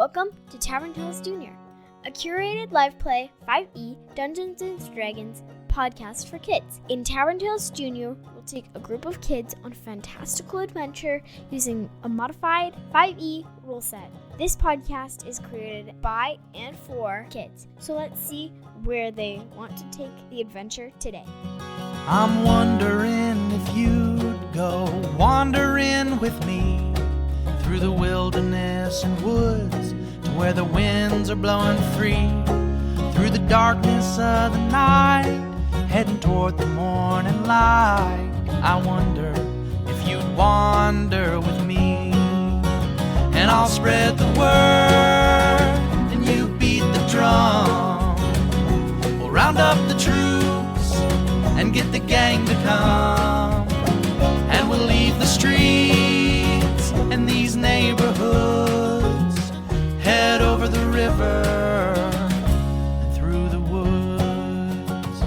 Welcome to Tavern Tales Junior, a curated live play 5e Dungeons & Dragons podcast for kids. In Tavern Tales Junior, we'll take a group of kids on a fantastical adventure using a modified 5e rule set. This podcast is created by and for kids, so let's see where they want to take the adventure today. I'm wondering if you'd go wandering with me through the wilderness and woods to where the winds are blowing free, through the darkness of the night, heading toward the morning light. I wonder if you'd wander with me, and I'll spread the word and you beat the drum. We'll round up the troops and get the gang to come, and we'll leave the streets and these neighborhoods, head over the river and through the woods.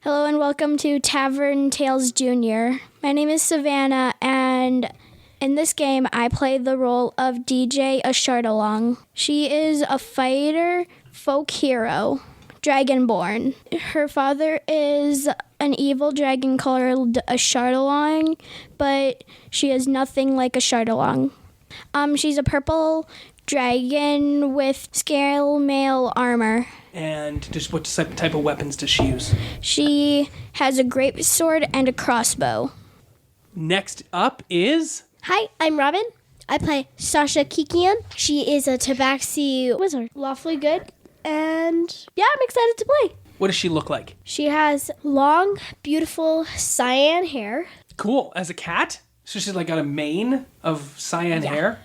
Hello and welcome to Tavern Tales Junior. My name is Savannah, and in this game I play the role of DJ Ashardalong. She is a fighter folk hero, Dragonborn. Her father is an evil dragon called Ashardalong, but she is nothing like Ashardalong. She's a purple dragon with scale mail armor. And just what type of weapons does she use? She has a great sword and a crossbow. Next up is... Hi, I'm Robin. I play Sasha Kikian. She is a tabaxi wizard. Lawfully good. And yeah, I'm excited to play. What does she look like? She has long, beautiful cyan hair. Cool. As a cat? So she's like got a mane of cyan hair?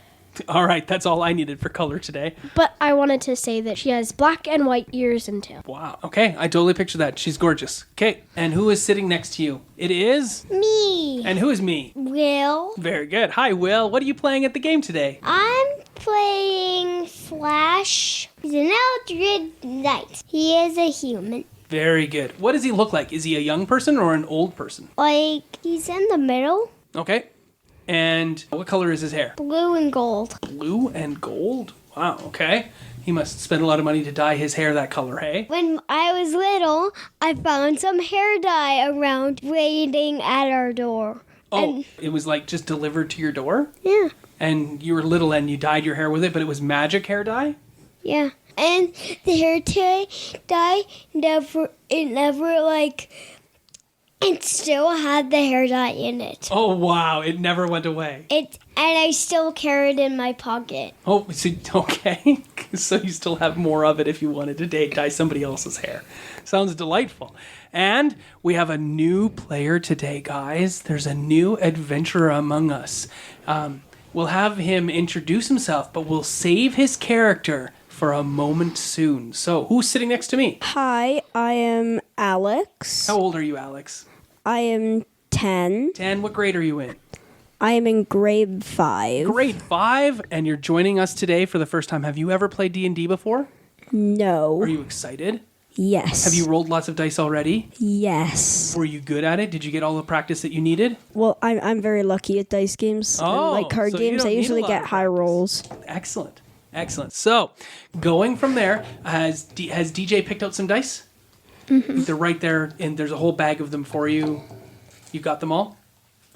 All right, that's all I needed for color today. But I wanted to say that she has black and white ears and tail. Wow. Okay, I totally picture that. She's gorgeous. Okay, and who is sitting next to you? It is... Me. And who is me? Will. Very good. Hi, Will. What are you playing at the game today? I'm playing Flash. He's an Eldritch Knight. He is a human. Very good. What does he look like? Is he a young person or an old person? Like, he's in the middle. Okay. And what color is his hair? Blue and gold. Blue and gold? Wow, okay. He must spend a lot of money to dye his hair that color, hey? When I was little, I found some hair dye around waiting at our door. Oh, it was like just delivered to your door? Yeah. And you were little and you dyed your hair with it, but it was magic hair dye? Yeah. And the hair dye it still had the hair dye in it. Oh, wow. It never went away. And I still carry it in my pocket. Oh, so, okay. So you still have more of it if you wanted to dye somebody else's hair. Sounds delightful. And we have a new player today, guys. There's a new adventurer among us. We'll have him introduce himself, but we'll save his character for a moment soon. So, who's sitting next to me? Hi, I am Alex. How old are you, Alex? I am 10. 10. What grade are you in? I am in grade 5. Grade 5, and you're joining us today for the first time. Have you ever played D&D before? No. Are you excited? Yes. Have you rolled lots of dice already? Yes. Were you good at it? Did you get all the practice that you needed? Well, I'm very lucky at dice games. Oh, and like card so you games, don't I need a usually lot get of high practice. rolls. Excellent. Excellent. So, going from there, has DJ picked out some dice? Mm-hmm. They're right there, and there's a whole bag of them for you. You got them all?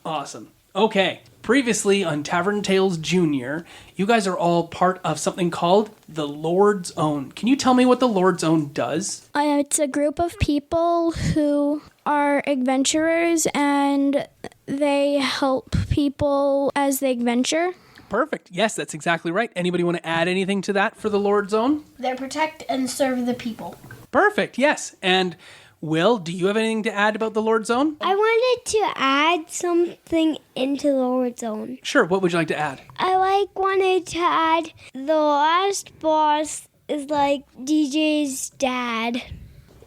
Awesome. Okay. Previously on Tavern Tales Junior, you guys are all part of something called the Lord's Own. Can you tell me what the Lord's Own does? It's a group of people who are adventurers, and they help people as they adventure. Perfect. Yes, that's exactly right. Anybody want to add anything to that for the Lord's Own? They protect and serve the people. Perfect. Yes. And Will, do you have anything to add about the Lord's Own? I wanted to add something into the Lord's Own. Sure. What would you like to add? I wanted to add the last boss is like DJ's dad.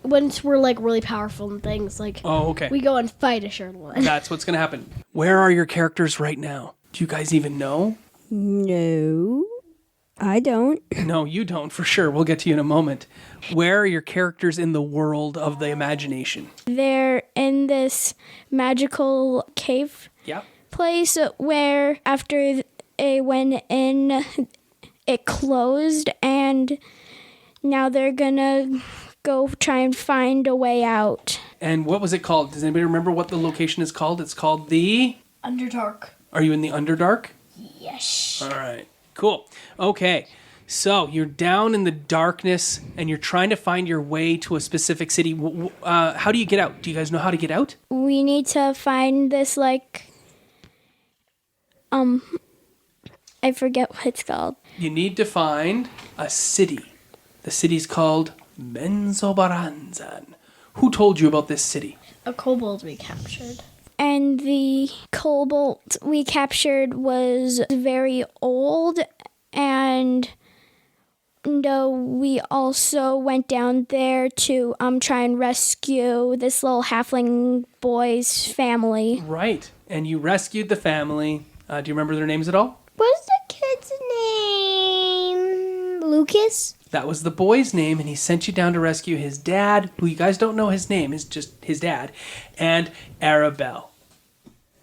Once we're like really powerful and things, like okay. we go and fight a shared one. That's what's going to happen. Where are your characters right now? Do you guys even know? No, I don't. No, you don't, for sure. We'll get to you in a moment. Where are your characters in the world of the imagination? They're in this magical cave Yeah. place where after it went in, it closed, and now they're gonna go try and find a way out. And what was it called? Does anybody remember what the location is called? It's called the... Underdark. Are you in the Underdark? Yes. All right. Cool. Okay. So you're down in the darkness and you're trying to find your way to a specific city. How do you get out? Do you guys know how to get out? We need to find this, like, I forget what it's called. You need to find a city. The city's called Menzoberranzan. Who told you about this city? A kobold we captured. And the kobold we captured was very old, and we also went down there to try and rescue this little halfling boy's family. Right. And you rescued the family. Do you remember their names at all? What's the kid's name? Lucas? That was the boy's name, and he sent you down to rescue his dad, who you guys don't know his name, is just his dad, and Arabella.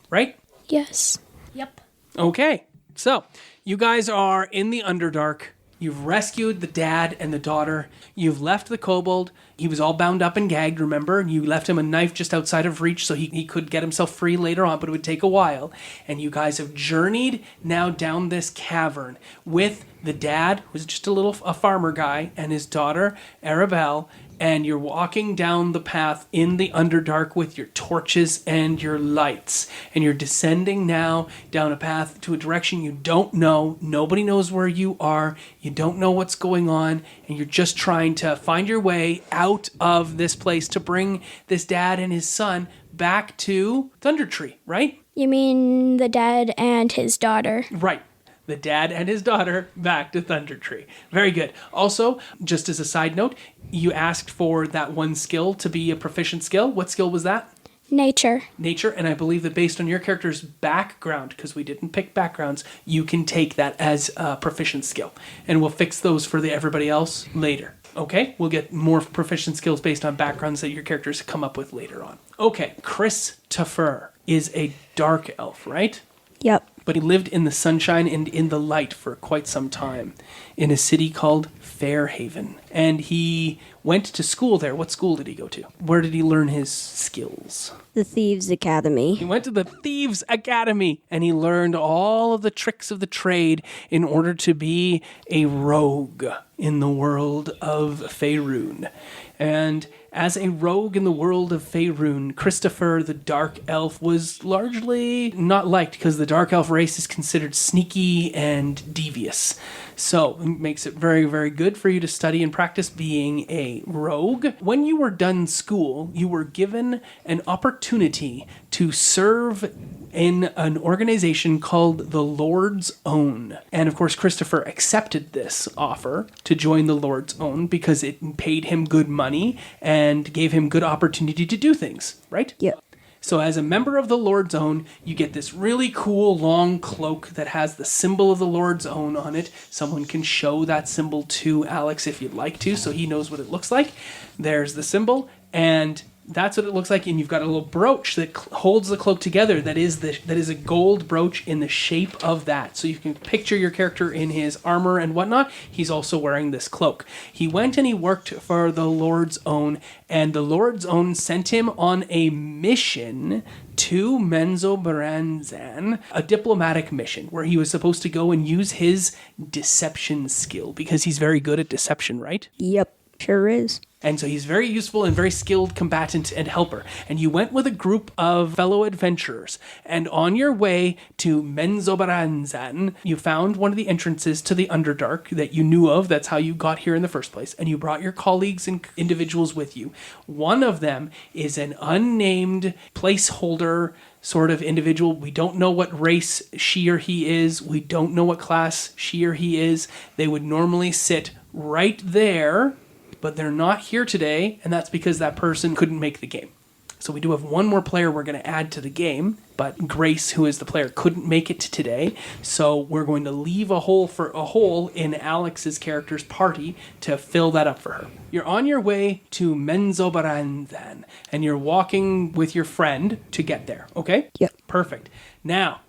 Right? Yes. Yep. Okay. So, you guys are in the Underdark. You've rescued the dad and the daughter. You've left the kobold. He was all bound up and gagged, remember? And you left him a knife just outside of reach so he could get himself free later on, but it would take a while. And you guys have journeyed now down this cavern with the dad, who's just a farmer guy, and his daughter, Arabella. And you're walking down the path in the Underdark with your torches and your lights. And you're descending now down a path to a direction you don't know. Nobody knows where you are. You don't know what's going on. And you're just trying to find your way out of this place to bring this dad and his son back to Thundertree, right? You mean the dad and his daughter? Right. The dad and his daughter back to Thundertree. Very good. Also, just as a side note, you asked for that one skill to be a proficient skill. What skill was that? Nature. Nature, and I believe that based on your character's background, because we didn't pick backgrounds, you can take that as a proficient skill. And we'll fix those for everybody else later. Okay? We'll get more proficient skills based on backgrounds that your characters come up with later on. Okay, Christopher is a dark elf, right? Yep. But he lived in the sunshine and in the light for quite some time in a city called Fairhaven. And he went to school there. What school did he go to? Where did he learn his skills? The Thieves' Academy. He went to the Thieves' Academy and he learned all of the tricks of the trade in order to be a rogue in the world of Faerun. And as a rogue in the world of Faerun, Christopher the Dark Elf was largely not liked because the Dark Elf race is considered sneaky and devious. So it makes it very, very good for you to study and practice being a rogue. When you were done school, you were given an opportunity to serve in an organization called the Lord's Own. And of course, Christopher accepted this offer to join the Lord's Own because it paid him good money and gave him good opportunity to do things, right? Yep. So as a member of the Lord's Own, you get this really cool long cloak that has the symbol of the Lord's Own on it. Someone can show that symbol to Alex if you'd like to, so he knows what it looks like. There's the symbol, and that's what it looks like, and you've got a little brooch that holds the cloak together that is a gold brooch in the shape of that. So you can picture your character in his armor and whatnot. He's also wearing this cloak. He went and he worked for the Lord's Own, and the Lord's Own sent him on a mission to Menzoberranzan, a diplomatic mission where he was supposed to go and use his deception skill because he's very good at deception, right? Yep. Sure is. And so he's very useful and very skilled combatant and helper. And you went with a group of fellow adventurers. And on your way to Menzoberranzan, you found one of the entrances to the Underdark that you knew of. That's how you got here in the first place. And you brought your colleagues and individuals with you. One of them is an unnamed placeholder sort of individual. We don't know what race she or he is. We don't know what class she or he is. They would normally sit right there, but they're not here today, and that's because that person couldn't make the game. So we do have one more player we're going to add to the game, but Grace, who is the player, couldn't make it today, so we're going to leave a hole in Alex's character's party to fill that up for her. You're on your way to Menzoberranzan, and you're walking with your friend to get there, okay? Yep. Perfect. Now,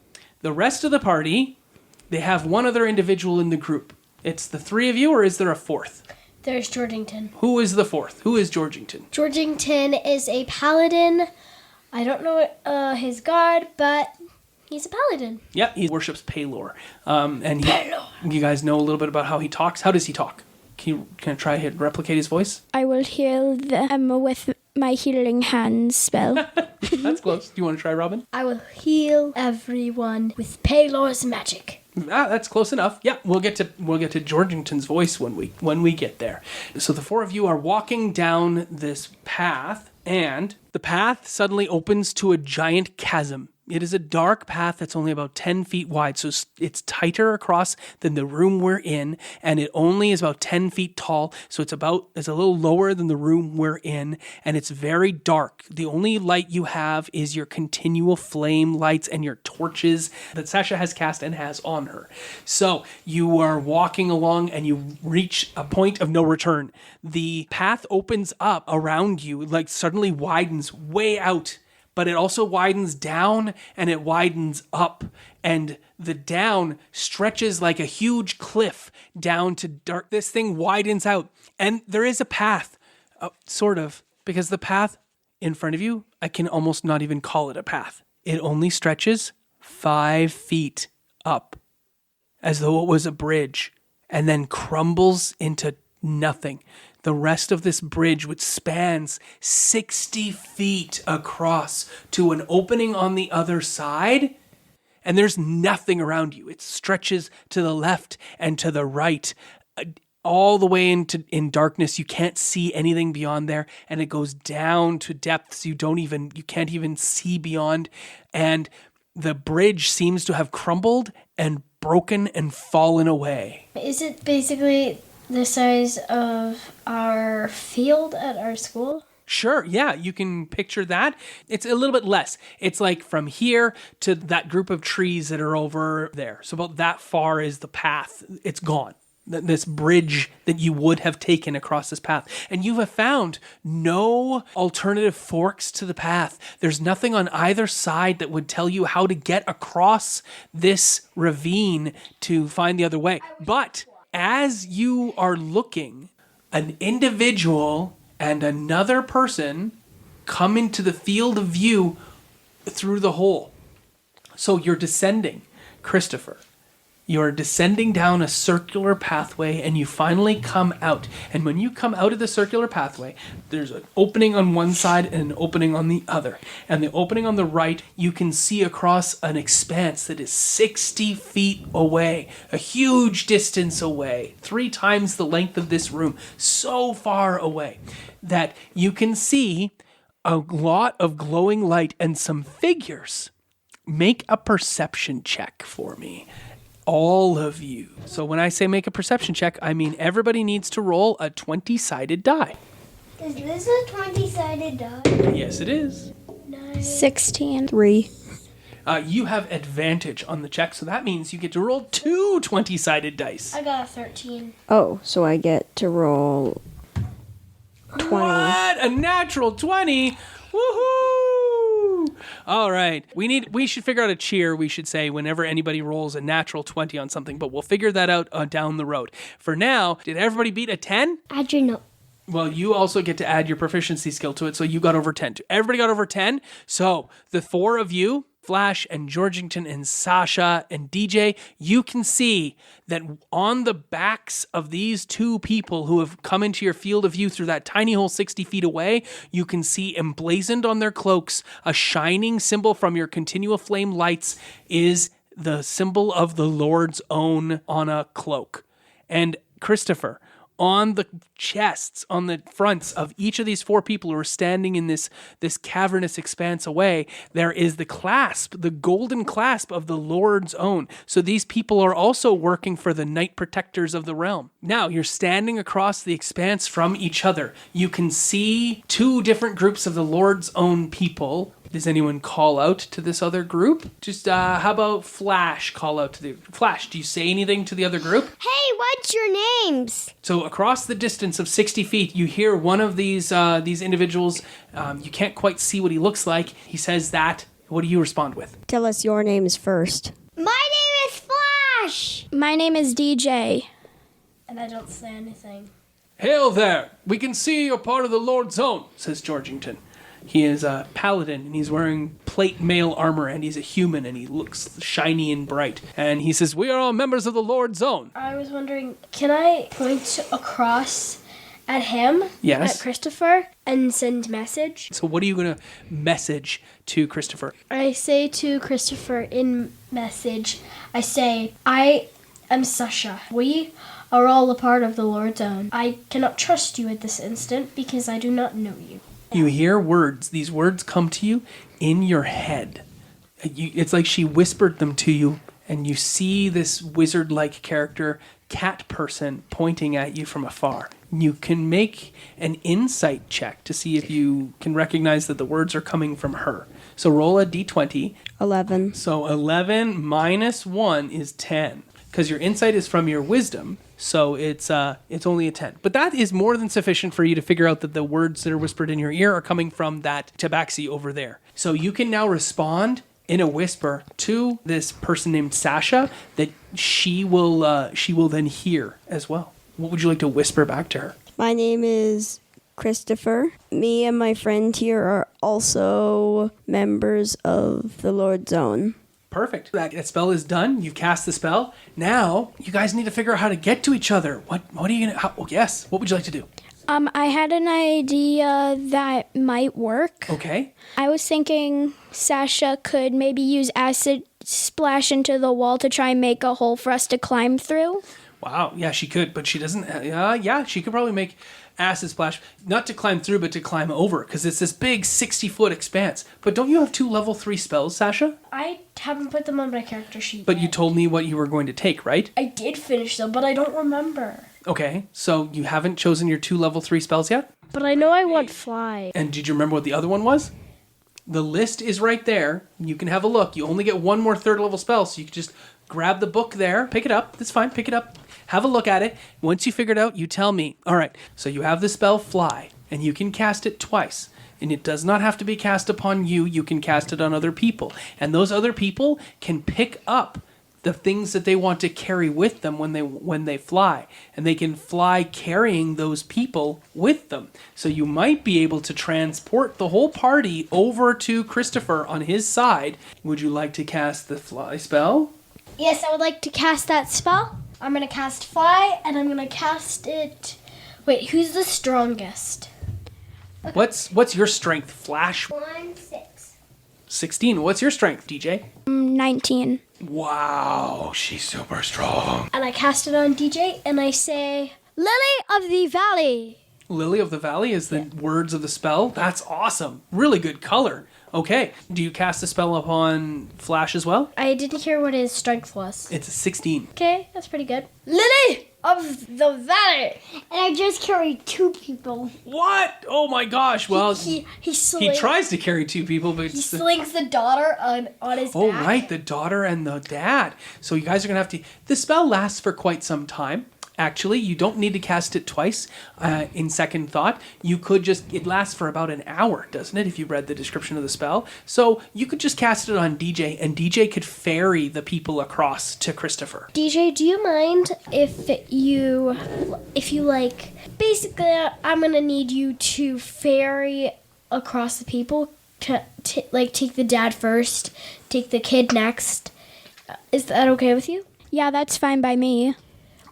The rest of the party, they have one other individual in the group. It's the three of you, or is there a fourth? There's Georgington. Who is the fourth? Who is Georgington? Georgington is a paladin. I don't know his god, but he's a paladin. Yeah, he worships Paylor. You guys know a little bit about how he talks. How does he talk? Can I try to replicate his voice? I will heal them with my healing hands spell. That's close. Do you want to try, Robin? I will heal everyone with Paylor's magic. That's close enough. Yeah, we'll get to Georgington's voice when we get there. So the four of you are walking down this path, and the path suddenly opens to a giant chasm. It is a dark path that's only about 10 feet wide, so it's tighter across than the room we're in, and it only is about 10 feet tall, so it's a little lower than the room we're in, and it's very dark. The only light you have is your continual flame lights and your torches that Sasha has cast and has on her. So you are walking along, and you reach a point of no return. The path opens up around you, like suddenly widens way out, but it also widens down and it widens up, and the down stretches like a huge cliff down to dark. This thing widens out, and there is a path, sort of, because the path in front of you, I can almost not even call it a path. It only stretches 5 feet up, as though it was a bridge, and then crumbles into nothing. The rest of this bridge, which spans 60 feet across to an opening on the other side, and there's nothing around you. It stretches to the left and to the right, all the way in darkness. You can't see anything beyond there, and it goes down to depths you can't even see beyond. And the bridge seems to have crumbled and broken and fallen away. Is it basically the size of our field at our school? Sure, yeah, you can picture that. It's a little bit less. It's like from here to that group of trees that are over there. So about that far is the path. It's gone. This bridge that you would have taken across this path. And you have found no alternative forks to the path. There's nothing on either side that would tell you how to get across this ravine to find the other way. But as you are looking, an individual and another person come into the field of view through the hole. So you're descending, Christopher. You're descending down a circular pathway, and you finally come out. And when you come out of the circular pathway, there's an opening on one side and an opening on the other. And the opening on the right, you can see across an expanse that is 60 feet away, a huge distance away, 3 times the length of this room, so far away that you can see a lot of glowing light and some figures. Make a perception check for me. All of you. So when I say make a perception check, I mean everybody needs to roll a 20-sided die. Is this a 20-sided die? Yes, it is. 16. 3. You have advantage on the check, so that means you get to roll 2 20-sided dice. I got a 13. Oh, so I get to roll 20. What? A natural 20? Woohoo! All right. We should figure out a cheer, we should say, whenever anybody rolls a natural 20 on something, but we'll figure that out down the road. For now, did everybody beat a 10? Add your note. Well, you also get to add your proficiency skill to it, so you got over 10 too. Everybody got over 10. So the 4 of you, Flash and Georgington and Sasha and DJ, you can see that on the backs of these 2 people who have come into your field of view through that tiny hole 60 feet away, you can see emblazoned on their cloaks a shining symbol from your continual flame lights is the symbol of the Lord's own on a cloak. And Christopher, on the chests, on the fronts of each of these 4 people who are standing in this cavernous expanse away, there is the clasp, the golden clasp of the Lord's own. So these people are also working for the Knight Protectors of the realm. Now, you're standing across the expanse from each other. You can see 2 different groups of the Lord's own people. Does anyone call out to this other group? Just, how about Flash call out to the... Flash, do you say anything to the other group? Hey, what's your names? So across the distance of 60 feet, you hear one of these individuals. You can't quite see what he looks like. He says that. What do you respond with? Tell us your names first. Slash! My name is DJ. And I don't say anything. Hail there! We can see you're part of the Lord's Own, says Georgington. He is a paladin, and he's wearing plate mail armor, and he's a human, and he looks shiny and bright. And he says, we are all members of the Lord's Own. I was wondering, can I point across at him? Yes. At Christopher and send message? So what are you going to message to Christopher? I say to Christopher in message, I say, I am Sasha. We are all a part of the Lord's Own. I cannot trust you at this instant because I do not know you. You hear words. These words come to you in your head. It's like she whispered them to you, and you see this wizard-like character, cat person, pointing at you from afar. You can make an insight check to see if you can recognize that the words are coming from her. So roll a d20. 11. So 11 minus 1 is 10. Because your insight is from your wisdom, so it's only a 10. But that is more than sufficient for you to figure out that the words that are whispered in your ear are coming from that tabaxi over there. So you can now respond in a whisper to this person named Sasha that she will then hear as well. What would you like to whisper back to her? My name is Christopher. Me and my friend here are also members of the Lord's Own. Perfect. That spell is done. You've cast the spell. Now, you guys need to figure out how to get to each other. What are you going to... Yes, what would you like to do? I had an idea that might work. Okay. I was thinking Sasha could maybe use acid splash into the wall to try and make a hole for us to climb through. Wow. Yeah, she could, but she doesn't... yeah, she could probably make acid splash, not to climb through, but to climb over, because it's this big 60-foot expanse. But don't you have 2 level 3 spells, Sasha? I haven't put them on my character sheet But yet. you told me what you were going to take, right? I did finish them, but I don't remember. Okay, so you haven't chosen your 2 level 3 spells yet? But I know I want fly. And did you remember what the other one was? The list is right there. You can have a look. You only get 1 more 3rd level spell, so you can just grab the book there. Pick it up. That's fine. Pick it up. Have a look at it. Once you figure it out, you tell me. All right, so you have the spell Fly, and you can cast it twice. And it does not have to be cast upon you. You can cast it on other people. And those other people can pick up the things that they want to carry with them when they fly. And they can fly carrying those people with them. So you might be able to transport the whole party over to Christopher on his side. Would you like to cast the Fly spell? Yes, I would like to cast that spell. I'm going to cast fly, and I'm going to cast it... Wait, who's the strongest? What's your strength, Flash? 6. 16. What's your strength, DJ? 19. Wow, she's super strong. And I cast it on DJ, and I say, Lily of the Valley. Lily of the Valley is the words of the spell. That's awesome. Really good color. Okay. Do you cast a spell upon Flash as well? I didn't hear what his strength was. It's a 16. Okay, that's pretty good. Lily of the Valley. And I just carried 2 people. What? Oh my gosh. Well, He he slings, tries to carry 2 people, but he slings the daughter on his oh, back. right. The daughter and the dad. So you guys are going to have to... The spell lasts for quite some time. Actually, you don't need to cast it twice in second thought. You could just... It lasts for about an hour, doesn't it, if you read the description of the spell? So you could just cast it on DJ, and DJ could ferry the people across to Christopher. DJ, do you mind if you like... Basically, I'm going to need you to ferry across the people. Like, take the dad first, take the kid next. Is that okay with you? Yeah, that's fine by me.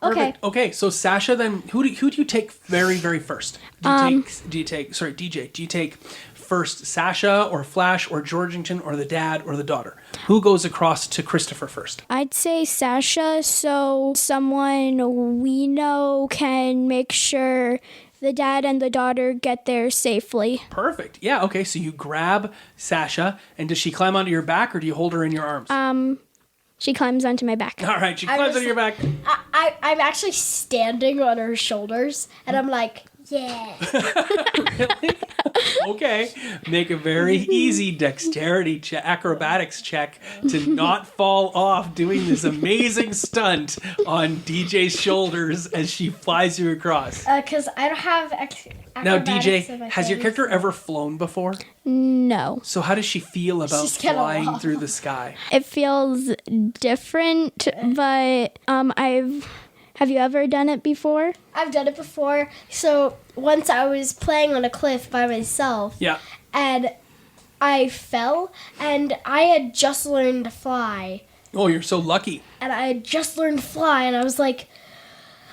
Okay. Perfect. Okay, so Sasha, then who do you take very, very first? DJ, do you take first Sasha or Flash or Georgington or the dad or the daughter? Who goes across to Christopher first? I'd say Sasha, so someone we know can make sure the dad and the daughter get there safely. Perfect. Yeah, okay, so you grab Sasha, and does she climb onto your back or do you hold her in your arms? She climbs onto my back. All right, she climbs onto your back. I'm actually standing on her shoulders, and I'm like, Yeah. Really? Okay. Make a very easy dexterity check, acrobatics check to not fall off doing this amazing stunt on DJ's shoulders as she flies you across. Because I don't have Now, acrobatics DJ, in my has your face. character ever flown before? No. So how does she feel about She's kinda flying lost. through the sky? It feels different, but have you ever done it before? I've done it before. So once I was playing on a cliff by myself. Yeah. And I fell, and I had just learned to fly. Oh, you're so lucky. And I had just learned to fly, and I was like,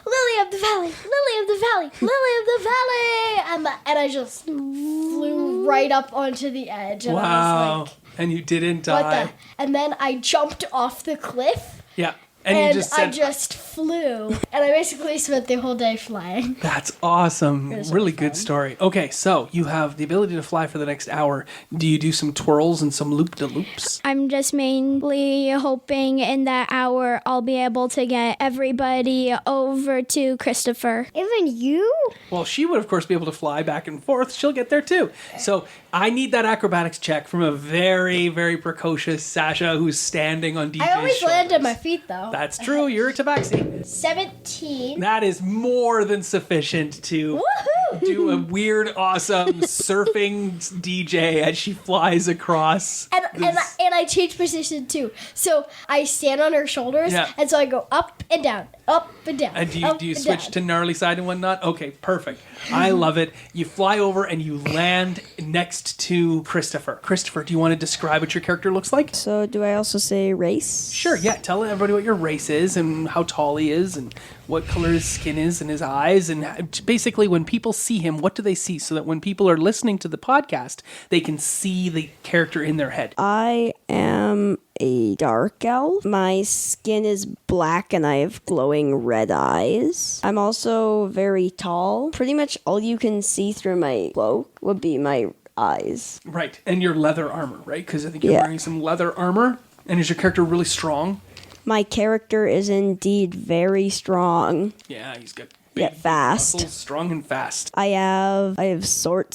Lily of the Valley, Lily of the Valley, Lily of the Valley! And I just flew right up onto the edge. And I Wow. was like, And you didn't what die. the? And then I jumped off the cliff, Yeah. and you just I said, just flew. And I basically spent the whole day flying. that's awesome. was Really really good fun. story. Okay, so you have the ability to fly for the next hour. Do you do some twirls and some loop-de-loops? I'm just mainly hoping in that hour I'll be able to get everybody over to Christopher. Even you? Well, she would, of course, be able to fly back and forth. She'll get there, too. So I need that acrobatics check from a very, very precocious Sasha who's standing on DJ's I always land on shoulders. my feet, though. That's true. You're a tabaxi. 17. That is more than sufficient to Woohoo! do a weird, awesome surfing DJ as she flies across. And I change position too. So I stand on her shoulders, Yeah. and so I go up and down, up and down. And do up you and switch down. to gnarly side and whatnot? Okay, perfect. I love it. You fly over and you land next to Christopher. Christopher, do you want to describe what your character looks like? So do I also say race? Sure, yeah. Tell everybody what your race is and how tall he is and what color his skin is and his eyes. And basically, when people see him, what do they see? So that when people are listening to the podcast, they can see the character in their head. I am a dark elf. My skin is black and I have glowing red eyes. I'm also very tall. Pretty much all you can see through my cloak would be my eyes. Right. And your leather armor, right? Because I think you're Yeah. wearing some leather armor. And is your character really strong? My character is indeed very strong, Yeah, he's got yet big fast. muscles, strong and fast. I have sword.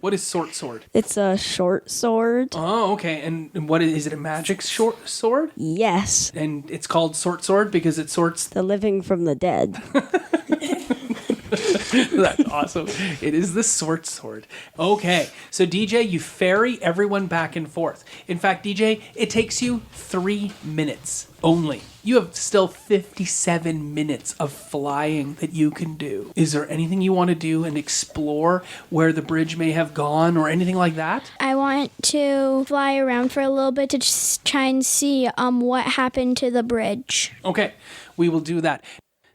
What is sword? It's a short sword. Oh, okay. And what is it? A magic short sword? Yes, And it's called sword because it sorts. the living from the dead. That's awesome. It is the sword. Okay. So DJ, you ferry everyone back and forth. In fact, DJ, it takes you 3 minutes only. You have still 57 minutes of flying that you can do. Is there anything you want to do and explore where the bridge may have gone or anything like that? I want to fly around for a little bit to just try and see what happened to the bridge. Okay, we will do that.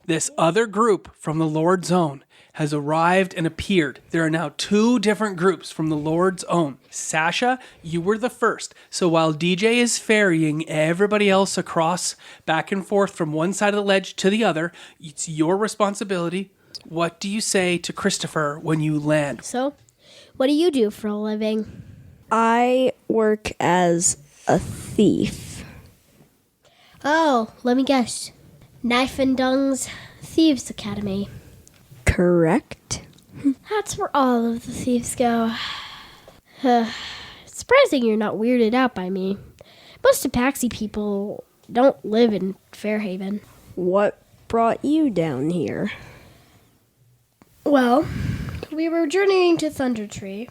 This other group from the Lord's Own has arrived and appeared. There are now 2 different groups from the Lord's Own. Sasha, you were the first. So while DJ is ferrying everybody else across back and forth from one side of the ledge to the other, it's your responsibility. What do you say to Christopher when you land? So, what do you do for a living? I work as a thief. Oh, let me guess. Knife and Dung's Thieves Academy. Correct. That's where all of the thieves go. Surprising you're not weirded out by me. Most Tabaxi people don't live in Fairhaven. What brought you down here? Well, we were journeying to Thunder Tree.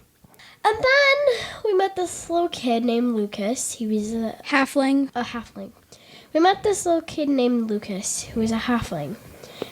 And then we met this little kid named Lucas. He was a Halfling. halfling. We met this little kid named Lucas, who was a halfling.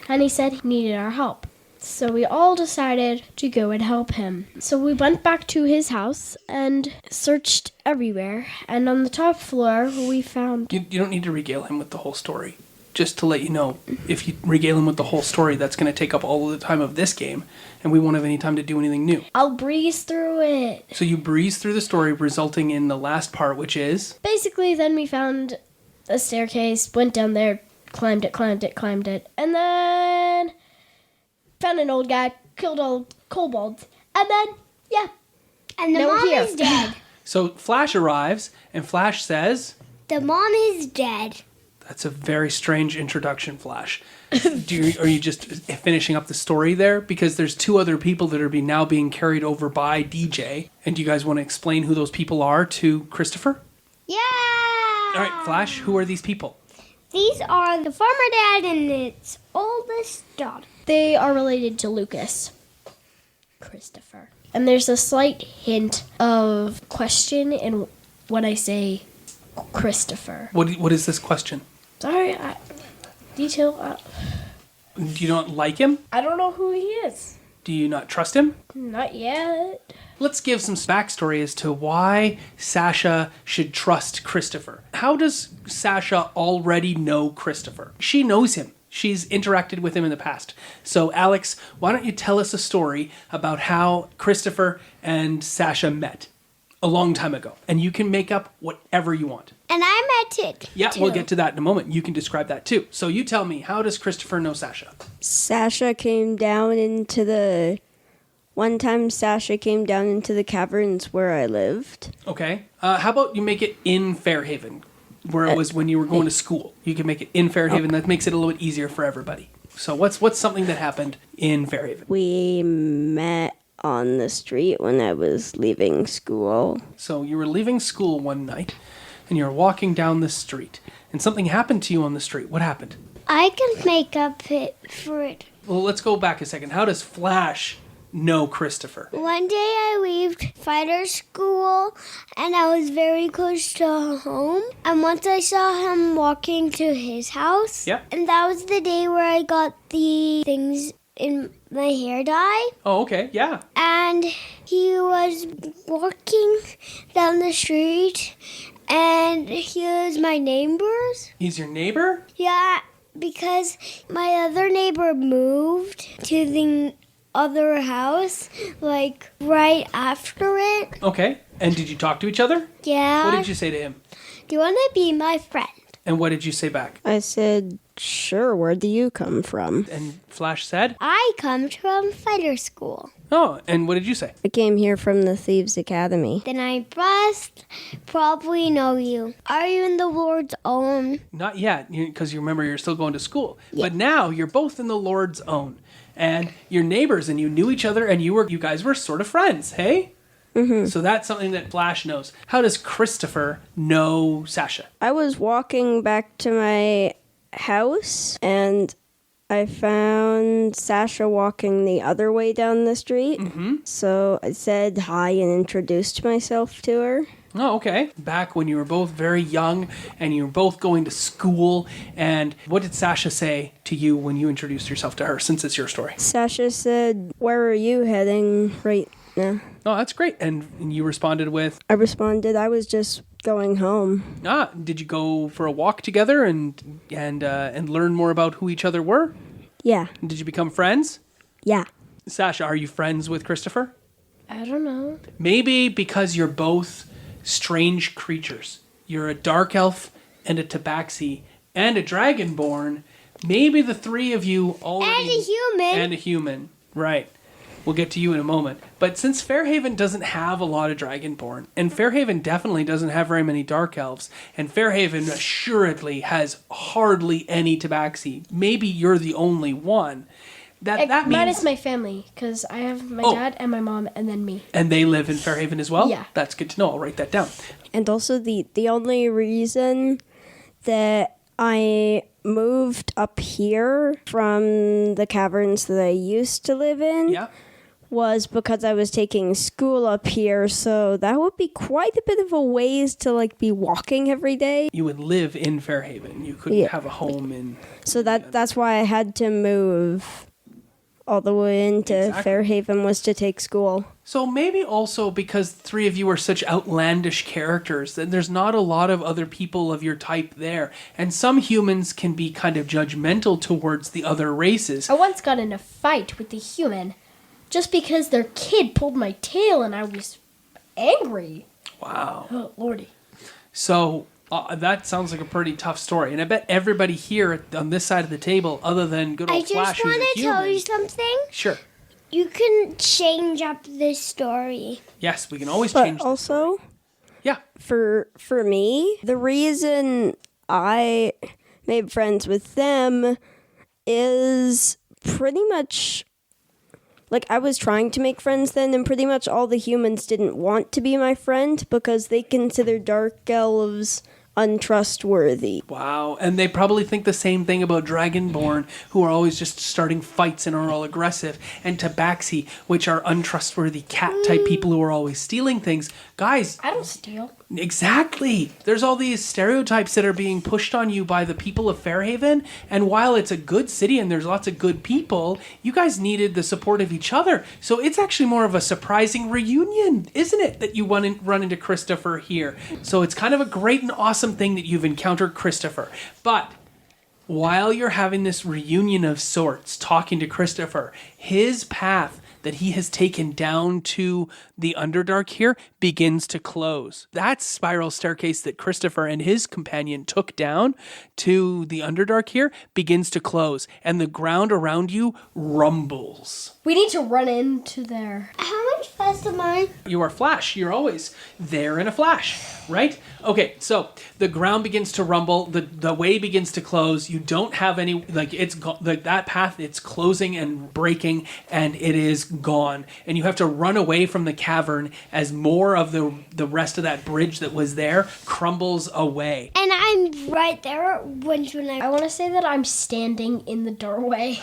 And he said he needed our help. So we all decided to go and help him. So we went back to his house and searched everywhere. And on the top floor, we found... You don't need to regale him with the whole story. Just to let you know, if you regale him with the whole story, that's going to take up all of the time of this game, and we won't have any time to do anything new. I'll breeze through it. So you breeze through the story, resulting in the last part, which is... Basically, then we found a staircase, went down there, climbed it, and then found an old guy, killed old kobolds, and then, yeah. And the Now we're mom here. is dead. So Flash arrives, and Flash says... The mom is dead. That's a very strange introduction, Flash. Are you just finishing up the story there? Because there's 2 other people that are now being carried over by DJ. And do you guys want to explain who those people are to Christopher? Yeah! All right, Flash, who are these people? These are the farmer dad and its oldest daughter. They are related to Lucas. Christopher. And there's a slight hint of question in when I say Christopher. What is this question? Sorry, detail. Do you not like him? I don't know who he is. Do you not trust him? Not yet. Let's give some backstory as to why Sasha should trust Christopher. How does Sasha already know Christopher? She knows him. She's interacted with him in the past. So, Alex, why don't you tell us a story about how Christopher and Sasha met a long time ago? And you can make up whatever you want. And I met it. Yeah, too. we'll get to that in a moment. You can describe that too. So you tell me, how does Christopher know Sasha? One time Sasha came down into the caverns where I lived. Okay. How about you make it in Fairhaven, where it was when you were going to school? You can make it in Fairhaven. That makes it a little bit easier for everybody. So what's something that happened in Fairhaven? We met on the street when I was leaving school. So you were leaving school one night, and you're walking down the street, and something happened to you on the street. What happened? I can make up it for it. Well, let's go back a second. How does Flash know Christopher? One day I left fighter school and I was very close to home. And once I saw him walking to his house. Yeah. And that was the day where I got the things in my hair dye. Oh, okay. Yeah. And he was walking down the street and he was my neighbors. He's your neighbor? Yeah, because my other neighbor moved to the other house, like, right after it. Okay. And did you talk to each other? Yeah. What did you say to him? Do you want to be my friend? And what did you say back? I said, sure, where do you come from? And Flash said? I come from fighter school. Oh, and what did you say? I came here from the Thieves' Academy. Then I must probably know you. Are you in the Lord's own? Not yet, because you remember you're still going to school. Yeah. But now you're both in the Lord's own. And you're neighbors, and you knew each other, and you guys were sort of friends, hey? Mm-hmm. So that's something that Flash knows. How does Christopher know Sasha? I was walking back to my house, and I found Sasha walking the other way down the street. Mm-hmm. So I said hi and introduced myself to her. Oh, okay. Back when you were both very young and you were both going to school. And what did Sasha say to you when you introduced yourself to her, since it's your story? Sasha said, where are you heading right now? Oh, that's great. And you responded with? I responded, I was just going home. Ah, did you go for a walk together and learn more about who each other were? Yeah. Did you become friends? Yeah. Sasha, are you friends with Christopher? I don't know. Maybe because you're both strange creatures. You're a dark elf and a tabaxi and a dragonborn. Maybe the three of you already... And a human. And a human. Right. We'll get to you in a moment. But since Fairhaven doesn't have a lot of dragonborn, and Fairhaven definitely doesn't have very many dark elves, and Fairhaven assuredly has hardly any tabaxi, maybe you're the only one. That means... Minus my family, because I have my dad and my mom and then me. And they live in Fairhaven as well? Yeah. That's good to know. I'll write that down. And also the only reason that I moved up here from the caverns that I used to live in was because I was taking school up here, so that would be quite a bit of a ways to be walking every day. You would live in Fairhaven. You couldn't have a home in... So that's why I had to move all the way into Fairhaven, was to take school. So maybe also because three of you are such outlandish characters, that there's not a lot of other people of your type there. And some humans can be kind of judgmental towards the other races. I once got in a fight with a human just because their kid pulled my tail and I was angry. Wow. Oh, Lordy. So that sounds like a pretty tough story. And I bet everybody here on this side of the table, other than good old Flash, who's a human... I just want to tell you something. Sure. You can change up this story. Yes, we can always change the story. Yeah. For me, the reason I made friends with them is pretty much... Like, I was trying to make friends then, and pretty much all the humans didn't want to be my friend because they consider dark elves untrustworthy. Wow, and they probably think the same thing about Dragonborn, who are always just starting fights and are all aggressive, and Tabaxi, which are untrustworthy cat-type people who are always stealing things. Guys, I don't steal. exactly. There's all these stereotypes that are being pushed on you by the people of Fairhaven, and while it's a good city and there's lots of good people, you guys needed the support of each other. So it's actually more of a surprising reunion, isn't it, that you run into Christopher here. So it's kind of a great and awesome thing that you've encountered Christopher. But while you're having this reunion of sorts, talking to Christopher, his path that he has taken down to the Underdark here begins to close. That spiral staircase that Christopher and his companion took down to the Underdark here begins to close, and the ground around you rumbles. We need to run into there. How much fast am I? You are Flash. You're always there in a flash, right? Okay, so the ground begins to rumble. The way begins to close. You don't have any, that path, it's closing and breaking, and it is gone. And you have to run away from the cavern as more of the rest of that bridge that was there crumbles away. And I'm right there when I want to say that I'm standing in the doorway.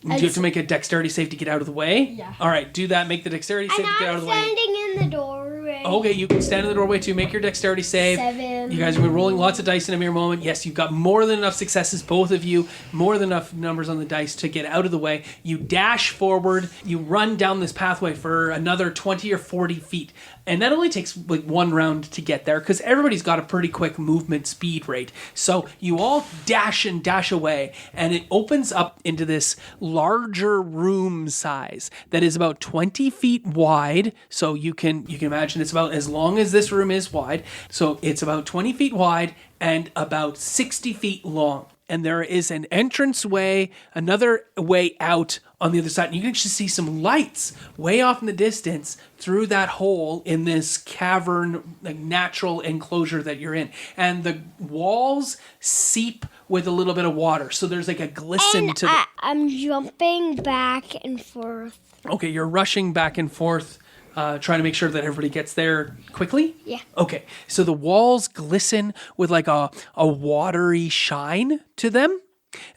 Do you have to make a dexterity save to get out of the way? Yeah. All right, do that. Make the dexterity save to get out of the way. standing in the doorway. Okay, you can stand in the doorway too. Make your dexterity save. 7. You guys have been rolling lots of dice in a mere moment. Yes, you've got more than enough successes, both of you. More than enough numbers on the dice to get out of the way. You dash forward. You run down this pathway for another 20 or 40 feet. And that only takes like one round to get there because everybody's got a pretty quick movement speed rate. So you all dash and dash away, and it opens up into this larger room size that is about 20 feet wide. So you can imagine it's about as long as this room is wide. So it's about 20 feet wide and about 60 feet long. And there is an entranceway, another way out on the other side. And you can just see some lights way off in the distance through that hole in this cavern, like natural enclosure that you're in. And the walls seep with a little bit of water. So there's like a glisten to the... I'm jumping back and forth. Okay, you're rushing back and forth, trying to make sure that everybody gets there quickly? Yeah. Okay, so the walls glisten with like a watery shine to them,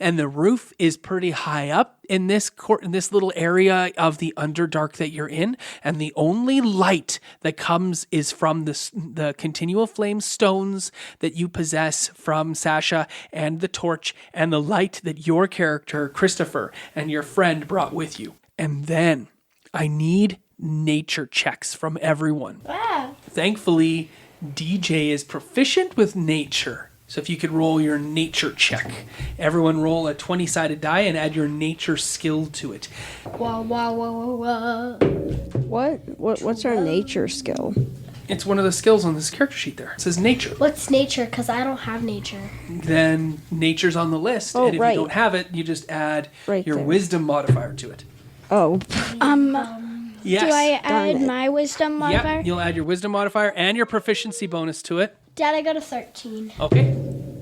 and the roof is pretty high up in this little area of the Underdark that you're in, and the only light that comes is from the continual flame stones that you possess from Sasha and the torch, and the light that your character, Christopher, and your friend brought with you. And then I need nature checks from everyone. Wow. Thankfully, DJ is proficient with nature. So if you could roll your nature check. Everyone roll a 20-sided die and add your nature skill to it. Wah, wah, wah, wah, wah. What's our nature skill? It's one of the skills on this character sheet there. It says nature. What's nature? Because I don't have nature. Then nature's on the list. Oh, and if right. you don't have it, you just add Right your there. wisdom modifier to it. Oh, Yes. Do I add it. my wisdom modifier? Yep, you'll add your wisdom modifier and your proficiency bonus to it. Dad, I got a 13. Okay.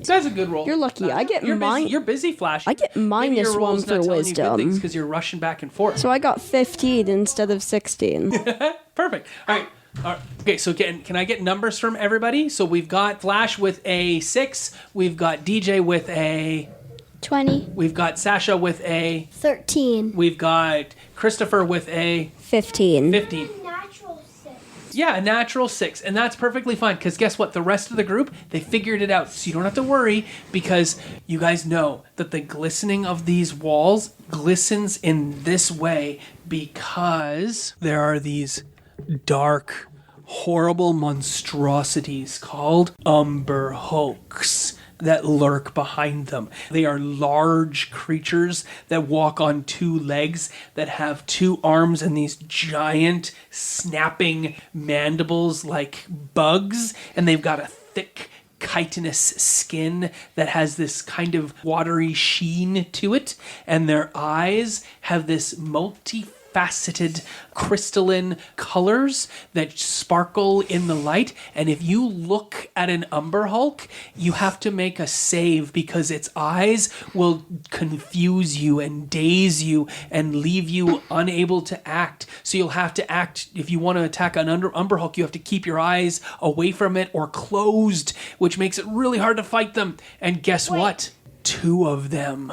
That's a good roll. you're lucky. I get You're busy, Flash. I get Maybe minus your roll's 1 for not telling you good wisdom. things because you're rushing back and forth. So I got 15 instead of 16. Perfect. All right. Okay, so can I get numbers from everybody? So we've got Flash with a 6. We've got DJ with a... 20. We've got Sasha with a... 13. We've got Christopher with a 15. 15. Natural 6. Yeah, a natural 6. And that's perfectly fine because guess what? The rest of the group, they figured it out. So you don't have to worry because you guys know that the glistening of these walls glistens in this way because there are these dark, horrible monstrosities called Umber Hulks that lurk behind them. They are large creatures that walk on 2 legs, that have 2 arms and these giant snapping mandibles like bugs, and they've got a thick chitinous skin that has this kind of watery sheen to it, and their eyes have this multifaceted multifaceted crystalline colors that sparkle in the light. And if you look at an Umber Hulk, you have to make a save because its eyes will confuse you and daze you and leave you unable to act. So you'll have to act. If you want to attack an Umber Hulk, you have to keep your eyes away from it or closed, which makes it really hard to fight them. And guess what? 2 of them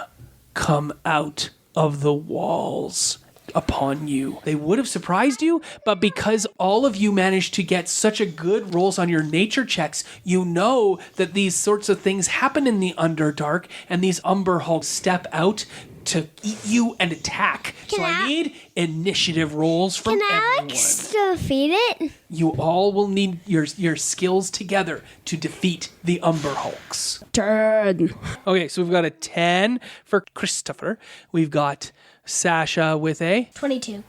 come out of the walls upon you. They would have surprised you, but because all of you managed to get such a good rolls on your nature checks, you know that these sorts of things happen in the Underdark, and these Umber Hulks step out to eat you and attack. I need initiative rolls from everyone. Can Alex defeat it? You all will need your skills together to defeat the Umber Hulks. Turn. Okay, so we've got a 10 for Christopher. We've got Sasha with a 22.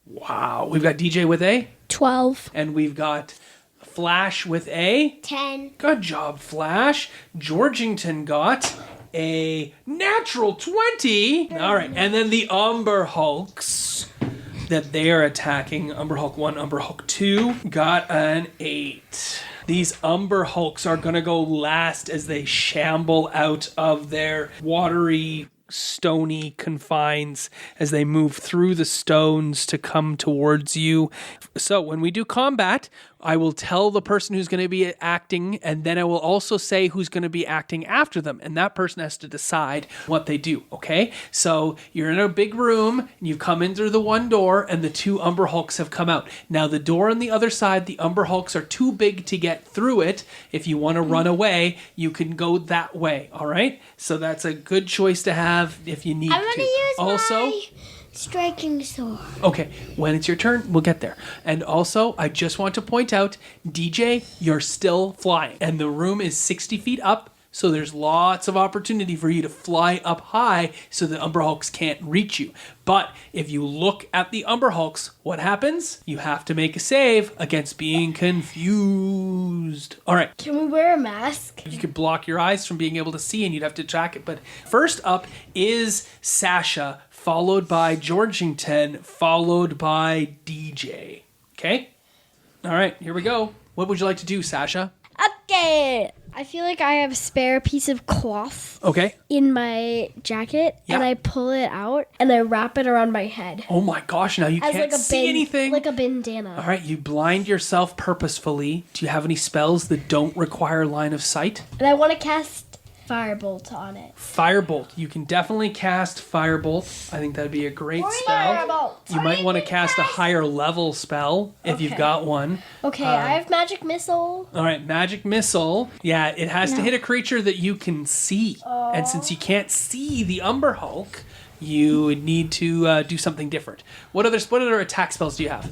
Wow. We've got DJ with a 12. and we've got Flash with a 10. good job, Flash. Georgington got a natural 20. All right, and then the Umber Hulks that they are attacking, Umber Hulk 1, Umber Hulk 2, got an 8. These Umber Hulks are going to go last as they shamble out of their watery, stony confines as they move through the stones to come towards you. So when we do combat, I will tell the person who's going to be acting, and then I will also say who's going to be acting after them, and that person has to decide what they do, okay? So you're in a big room, and you've come in through the one door, and the 2 Umber Hulks have come out. Now the door on the other side, the Umber Hulks are too big to get through it. If you want to run away, you can go that way, all right? So that's a good choice to have if you need I'm going to use also, my striking sword. okay, when it's your turn, we'll get there. And also, I just want to point out, DJ, you're still flying. And the room is 60 feet up, so there's lots of opportunity for you to fly up high so the Umber Hulks can't reach you. But if you look at the Umber Hulks, what happens? You have to make a save against being confused. All right. Can we wear a mask? You could block your eyes from being able to see and you'd have to track it. But first up is Sasha, followed by Georgington, followed by DJ. Okay? All right, here we go. What would you like to do, Sasha? Okay. I feel like I have a spare piece of cloth Okay. in my jacket, and Yeah. I pull it out and I wrap it around my head Oh my gosh, now you as can't like a see anything. like a bandana. All right, you blind yourself purposefully. Do you have any spells that don't require line of sight? And I want to cast Firebolt on it. Firebolt. You can definitely cast Firebolt. I think that'd be a great spell. Firebolt. You might want to cast a higher level spell if you've Okay. got one. Okay, I have Magic Missile. All right, Magic Missile. Yeah, it has to hit a creature that you can see. And since you can't see the Umber Hulk, you would need to do something different. What other attack spells do you have?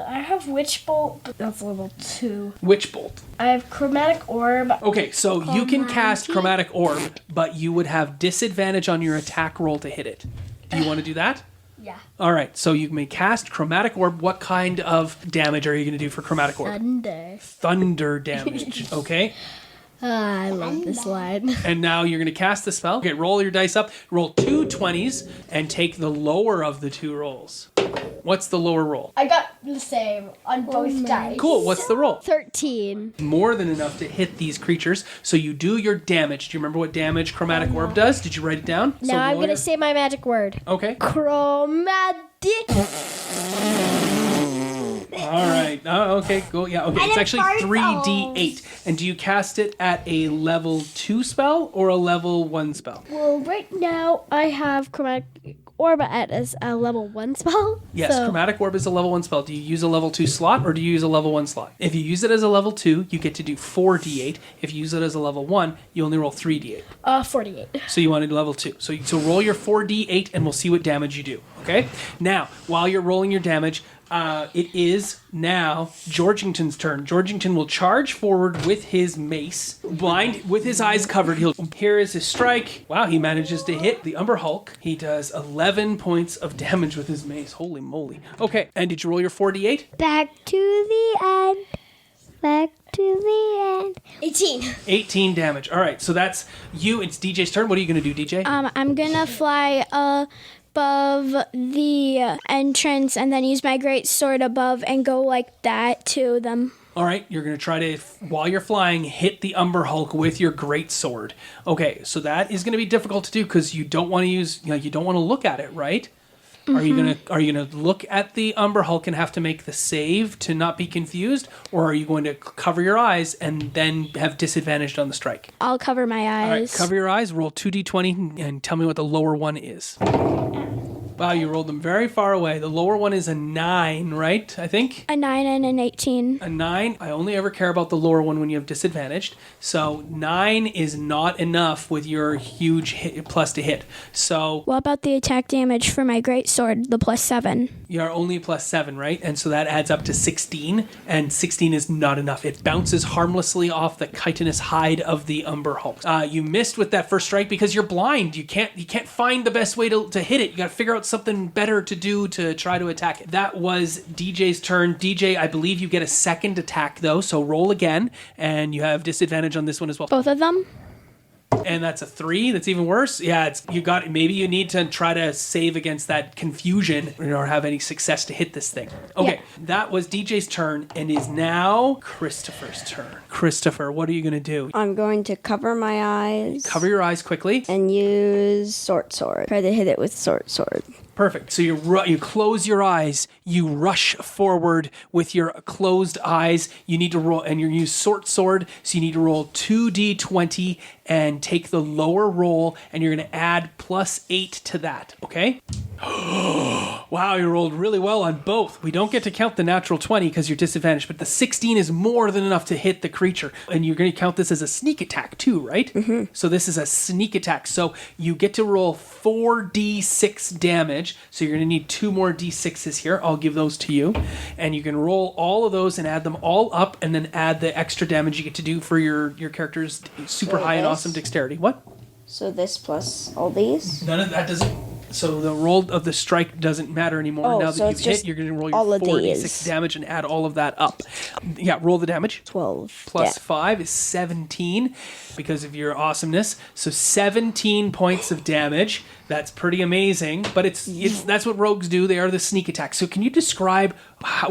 I have Witch Bolt, but that's level 2. Witch Bolt. I have Chromatic Orb. Okay, so you can cast Chromatic Orb, but you would have disadvantage on your attack roll to hit it. Do you want to do that? Yeah. All right, so you may cast Chromatic Orb. What kind of damage are you going to do for Chromatic Orb? Thunder. Thunder damage, okay? I love this line. And now you're going to cast the spell. Okay, roll your dice up. Roll 2 20s and take the lower of the 2 rolls. What's the lower roll? I got the same on both dice. Cool, what's the roll? 13. More than enough to hit these creatures. So you do your damage. Do you remember what damage Chromatic Orb does? Did you write it down? So Now I'm roll going to your- say my magic word. Okay. Chromatic. All right. Okay, cool. Yeah, okay. It's actually fart 3d8. And do you cast it at a level 2 spell or a level 1 spell? Well, right now I have Chromatic Orb as a level 1 spell. Yes, so Chromatic Orb is a level 1 spell. Do you use a level 2 slot or do you use a level 1 slot? If you use it as a level 2, you get to do 4d8. If you use it as a level 1, you only roll 3d8. 48. So you want to do level 2. So roll your 4d8 and we'll see what damage you do. Okay? Now, while you're rolling your damage, it is now Georgington's turn. Georgington will charge forward with his mace, blind, with his eyes covered. Here is his strike. Wow, he manages to hit the Umber Hulk. He does 11 points of damage with his mace. Holy moly. Okay, and did you roll your 4d8? Back to the end. Back to the end. 18. 18 damage. All right, so that's you. It's DJ's turn. What are you going to do, DJ? I'm gonna fly above the entrance and then use my great sword above and go like that to them. All right, you're going to try to, while you're flying, hit the Umber Hulk with your great sword. Okay, so that is going to be difficult to do because you don't want to use, you don't want to look at it, right? Are you gonna look at the Umber Hulk and have to make the save to not be confused, or are you going to cover your eyes and then have disadvantage on the strike? I'll cover my eyes. All right, cover your eyes. Roll 2d20 and tell me what the lower one is. Wow, you rolled them very far away. The lower one is a 9, right? I think? A 9 and an 18. A 9. I only ever care about the lower one when you have disadvantaged. So 9 is not enough with your huge plus to hit. So What about the attack damage for my great sword, the +7? you're only +7, right? And so that adds up to 16, and 16 is not enough. It bounces harmlessly off the chitinous hide of the Umber Hulk. You missed with that first strike because you're blind. You can't find the best way to hit it. You got to figure out something better to do to try to attack it. That was DJ's turn. DJ, I believe you get a second attack though, so roll again, and you have disadvantage on this one as well. Both of them? And that's a 3. That's even worse. Yeah, maybe you need to try to save against that confusion or have any success to hit this thing. Okay, That was DJ's turn and is now Christopher's turn. Christopher, what are you going to do? I'm going to cover my eyes. Cover your eyes quickly. And use sword. Try to hit it with sword. Perfect. So you close your eyes, you rush forward with your closed eyes. You need to roll, and you use sword, so you need to roll 2d20 and take the lower roll, and you're going to add +8 to that, okay? Wow, you rolled really well on both. We don't get to count the natural 20 because you're disadvantaged, but the 16 is more than enough to hit the creature. And you're going to count this as a sneak attack too, right? Mm-hmm. So this is a sneak attack. So you get to roll 4d6 damage. So you're going to need 2 more d6s here. I'll give those to you. And you can roll all of those and add them all up and then add the extra damage you get to do for your character's super high and awesome dexterity. What? So this plus all these? None of that doesn't... So the roll of the strike doesn't matter anymore. Oh, now so that it's you've hit, just you're going to roll all your of 4d6 these. damage and add all of that up. Yeah, roll the damage. 12. Plus 5 is 17 because of your awesomeness. So 17 points of damage. That's pretty amazing. But it's that's what rogues do. They are the sneak attack. So can you describe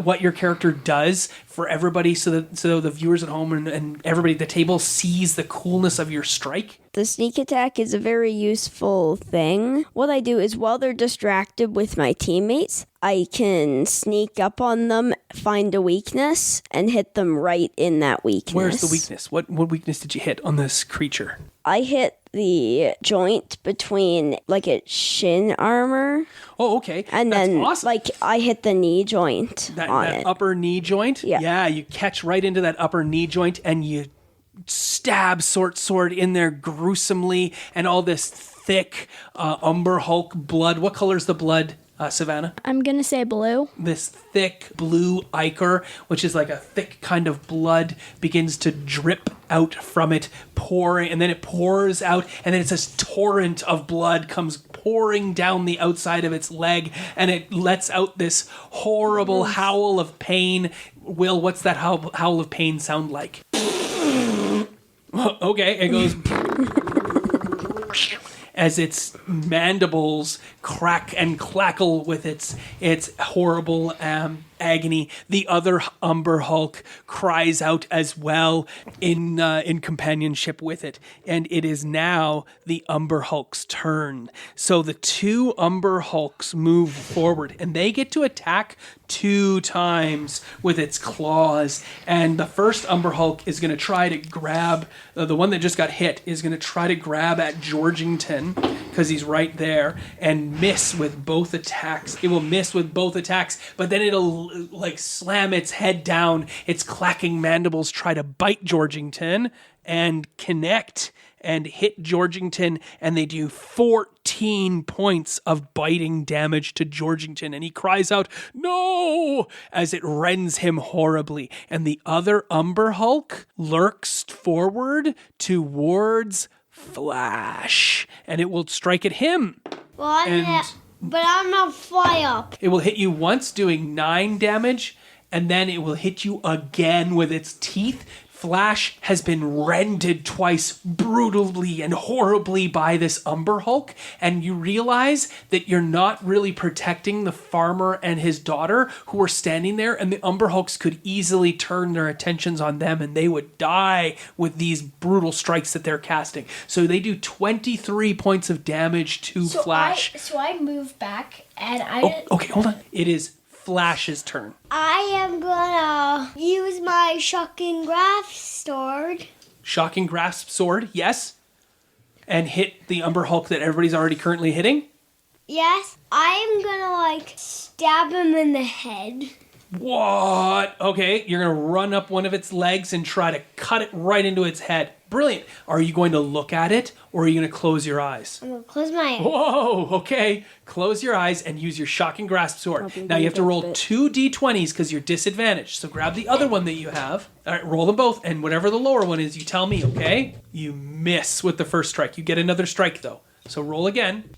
what your character does for everybody so the viewers at home and everybody at the table sees the coolness of your strike? The sneak attack is a very useful thing. What I do is while they're distracted with my teammates, I can sneak up on them, find a weakness, and hit them right in that weakness. Where's the weakness? What weakness did you hit on this creature? I hit the joint between like its shin armor. Oh, okay. And That's then awesome. I hit the knee joint That on it. upper knee joint? Yeah. You catch right into that upper knee joint and you stab sword in there gruesomely, and all this thick Umber Hulk blood. What color is the blood, Savannah? I'm going to say blue. This thick blue ichor, which is like a thick kind of blood, begins to drip out from it, pouring, and then it pours out, and then it's this torrent of blood comes pouring down the outside of its leg, and it lets out this horrible howl of pain. Will, what's that howl of pain sound like? Okay, it goes as its mandibles crack and clackle with its horrible agony. The other Umber Hulk cries out as well in companionship with it, and it is now the Umber Hulk's turn. So the 2 Umber Hulks move forward, and they get to attack 2 times with its claws. And the first Umber Hulk is going to try to grab the one that just got hit is going to try to grab at Georgington because he's right there and miss with both attacks. It will miss with both attacks, but then it'll like slam its head down. Its clacking mandibles try to bite Georgington and connect and hit Georgington, and they do 14 points of biting damage to Georgington, and he cries out, "No!" as it rends him horribly. And the other Umber Hulk lurks forward towards Flash, and it will strike at him. Well, I'm not fly up. It will hit you once, doing 9 damage, and then it will hit you again with its teeth Flash has been rended twice brutally and horribly by this Umber Hulk, and you realize that you're not really protecting the farmer and his daughter who are standing there, and the Umber Hulks could easily turn their attentions on them and they would die with these brutal strikes that they're casting. So they do 23 points of damage to Flash. So I move back and Okay, hold on. It is Flash's turn. I am gonna use my shocking grasp sword. Shocking grasp sword, yes. And hit the Umber Hulk that everybody's already currently hitting. Yes, I am gonna stab him in the head. What? Okay, you're going to run up one of its legs and try to cut it right into its head. Brilliant. Are you going to look at it, or are you going to close your eyes? I'm gonna close my eyes. Whoa, okay. Close your eyes and use your shocking grasp sword. Now you have to roll 2 d20s because you're disadvantaged. So grab the other one that you have. All right, roll them both, and whatever the lower one is, you tell me, okay? You miss with the first strike. You get another strike, though. So roll again.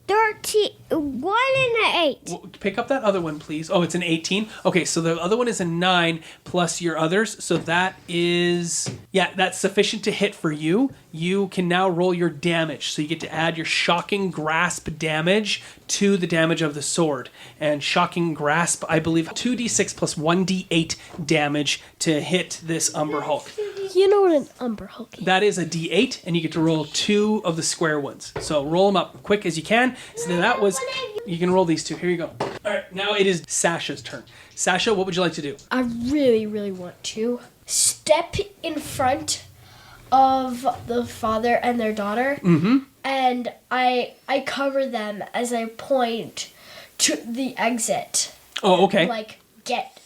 13, 1 and an 8. Well, pick up that other one, please. Oh, it's an 18. Okay, so the other one is a 9 plus your others. So that is, that's sufficient to hit for you. You can now roll your damage. So you get to add your shocking grasp damage to the damage of the sword. And shocking grasp, I believe, 2d6 plus 1d8 damage to hit this Umber Hulk. You know what an Umber Hulk is. That is a d8, and you get to roll 2 of the square ones. So roll them up quick as you can. So that was, you can roll these 2. Here you go. All right, now it is Sasha's turn. Sasha, what would you like to do? I really, really want to step in front of the father and their daughter, and I cover them as I point to the exit. Oh, okay. Get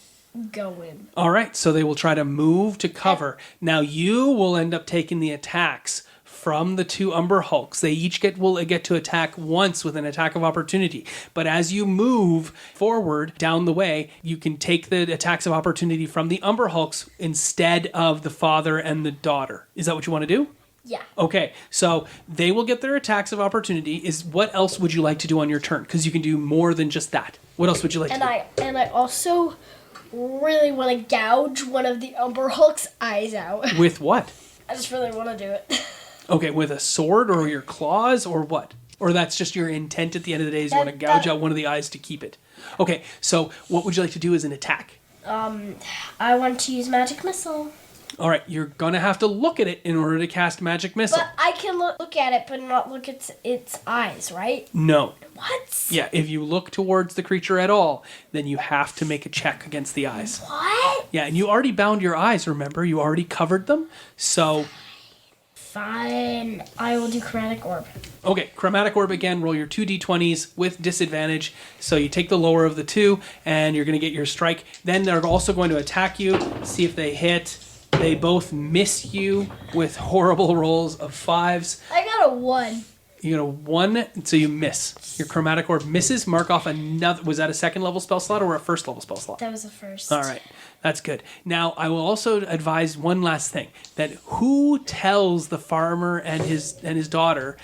going. All right, so they will try to move to cover. Now you will end up taking the attacks from the 2 Umber Hulks. They each will get to attack once with an attack of opportunity. But as you move forward down the way, you can take the attacks of opportunity from the Umber Hulks instead of the father and the daughter. Is that what you want to do? Yeah. Okay, so they will get their attacks of opportunity. What else would you like to do on your turn? Because you can do more than just that. What else would you like to do? And I also really want to gouge one of the Umber Hulk's eyes out. With what? I just really want to do it. Okay, with a sword or your claws or what? Or that's just your intent at the end of the day is you want to gouge out one of the eyes to keep it. Okay, so what would you like to do as an attack? I want to use Magic Missile. All right, you're going to have to look at it in order to cast Magic Missile. But I can look at it, but not look at its eyes, right? No. What? Yeah, if you look towards the creature at all, then you have to make a check against the eyes. What? Yeah, and you already bound your eyes, remember? You already covered them, so... Fine. I will do Chromatic Orb. Okay, Chromatic Orb again, roll your 2d20s with disadvantage. So you take the lower of the 2, and you're going to get your strike. Then they're also going to attack you, see if they hit. They both miss you with horrible rolls of 5s. I got a 1. You got a 1, so you miss. Your Chromatic Orb misses. Mark off another. Was that a second level spell slot or a first level spell slot? That was the first. All right. That's good. Now, I will also advise one last thing. That who tells the farmer and his daughter,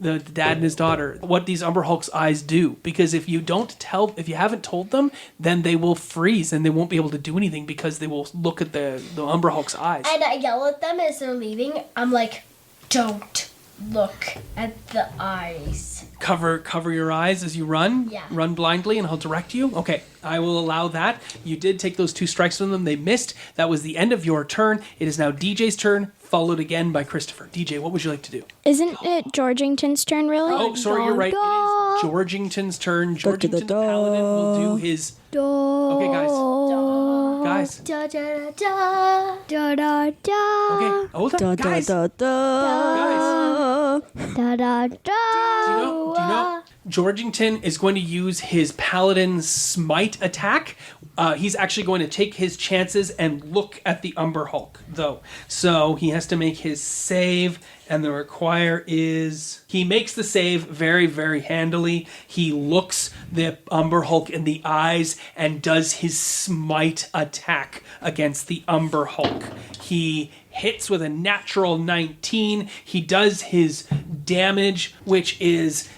the dad and his daughter, what these Umber Hulk's eyes do? Because if you haven't told them, then they will freeze and they won't be able to do anything because they will look at the Umber Hulk's eyes. And I yell at them as they're leaving. I'm like, don't look at the eyes. Cover your eyes as you run. Yeah. Run blindly and I'll direct you. Okay, I will allow that. You did take those 2 strikes from them. They missed. That was the end of your turn. It is now DJ's turn, followed again by Christopher. DJ, what would you like to do? Isn't it Georgington's turn, really? Oh, sorry, you're right. It is Georgington's turn. Georgington's paladin will do his... Okay, guys. Guys. Da da da da da da. Okay, hold on. Guys. Da, da, Guys. Da da da. Do you know Georgington is going to use his paladin's smite attack. He's actually going to take his chances and look at the Umber Hulk, though. So he has to make his save, and the require is... He makes the save very, very handily. He looks the Umber Hulk in the eyes and does his smite attack against the Umber Hulk. He hits with a natural 19. He does his damage, which is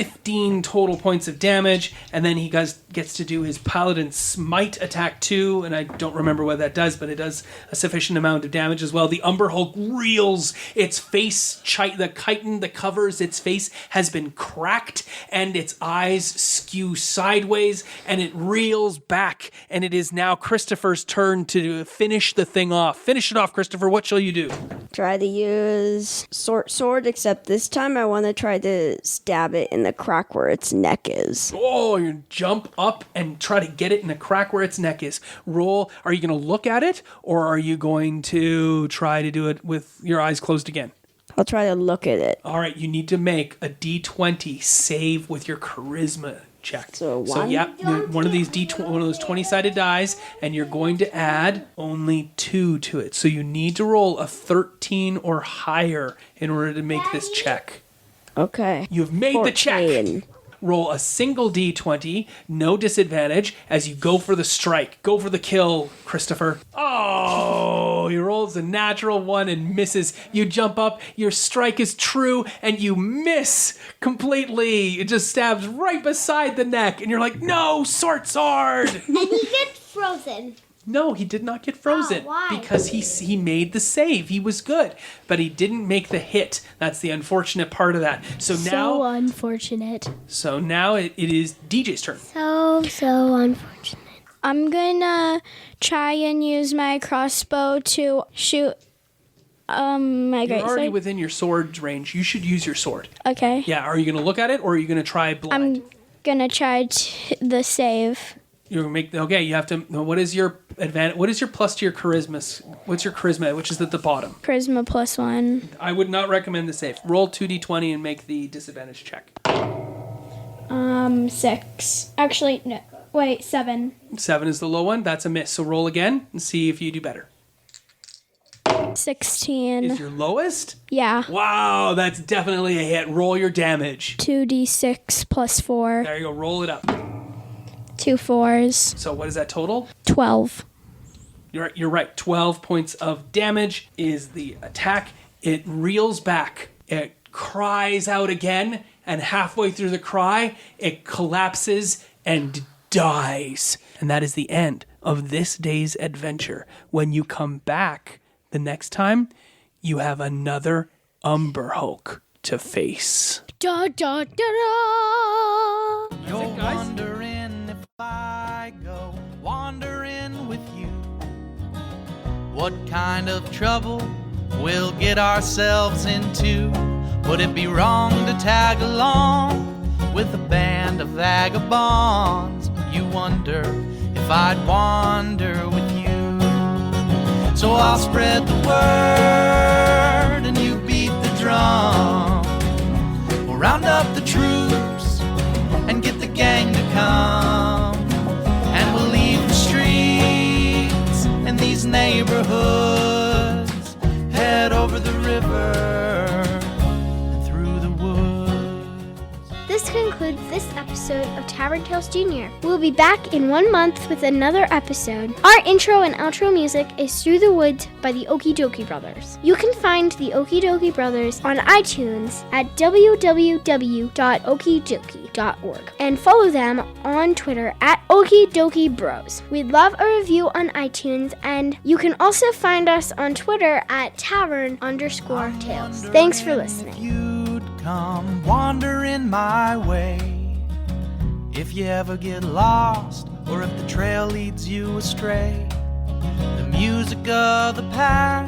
15 total points of damage, and then he gets to do his Paladin Smite attack too, and I don't remember what that does, but it does a sufficient amount of damage as well. The Umber Hulk reels, its face, the chitin that covers its face has been cracked, and its eyes skew sideways, and it reels back, and it is now Christopher's turn to finish the thing off. Finish it off, Christopher. What shall you do? Try to use sword, except this time I want to try to stab it in the crack where its neck is. Oh, you jump up and try to get it in the crack where its neck is. Roll. Are you going to look at it, or are you going to try to do it with your eyes closed again? I'll try to look at it. All right, you need to make a D20 save with your charisma check. So one? One of these one of those 20-sided dice, and you're going to add only 2 to it. So you need to roll a 13 or higher in order to make this check. Okay. You've made 14. the check. Roll a single D20, no disadvantage, as you go for the strike. Go for the kill, Christopher. Oh, he rolls a natural 1 and misses. You jump up, your strike is true, and you miss completely. It just stabs right beside the neck, and you're like, no, sword! And he gets frozen. No, he did not get frozen. Oh, why? Because he made the save. He was good, but he didn't make the hit. That's the unfortunate part of that. So unfortunate. So now it is DJ's turn. So unfortunate. I'm gonna try and use my crossbow to shoot my You're great already sword. within your sword's range. You should use your sword. Okay. Yeah, are you going to look at it, or are you going to try blind? I'm gonna try the save. You're gonna make you have to. What is your advantage? What is your plus to your charisma? What's your charisma, which is at the bottom? Charisma +1. I would not recommend the save. Roll 2d20 and make the disadvantage check. 6. Actually, no. Wait, 7. 7 is the low one. That's a miss. So roll again and see if you do better. 16. Is your lowest? Yeah. Wow, that's definitely a hit. Roll your damage. 2d6 +4. There you go. Roll it up. 2 4s. So what is that total? 12. You're right. 12 points of damage is the attack. It reels back. It cries out again, and halfway through the cry, it collapses and dies. And that is the end of this day's adventure. When you come back the next time, you have another Umber Hulk to face. Da da da da. You're wondering if I go wandering with you, what kind of trouble we'll get ourselves into. Would it be wrong to tag along with a band of vagabonds? You wonder if I'd wander with you. So I'll spread the word and you beat the drum. We'll round up the troops and get the gang to come, and we'll leave the streets in these neighborhoods, head over the river and through the woods. This concludes this episode of Tavern Tales Junior. We'll be back in 1 month with another episode. Our intro and outro music is Through the Woods by the Okie Dokie Brothers. You can find the Okie Dokie Brothers on iTunes at www.okiedokie.org and follow them on Twitter at Okie Dokie Bros. We'd love a review on iTunes, and you can also find us on Twitter at Tavern_Tales. Thanks for listening. If you'd come wandering my way, if you ever get lost or if the trail leads you astray, the music of the pack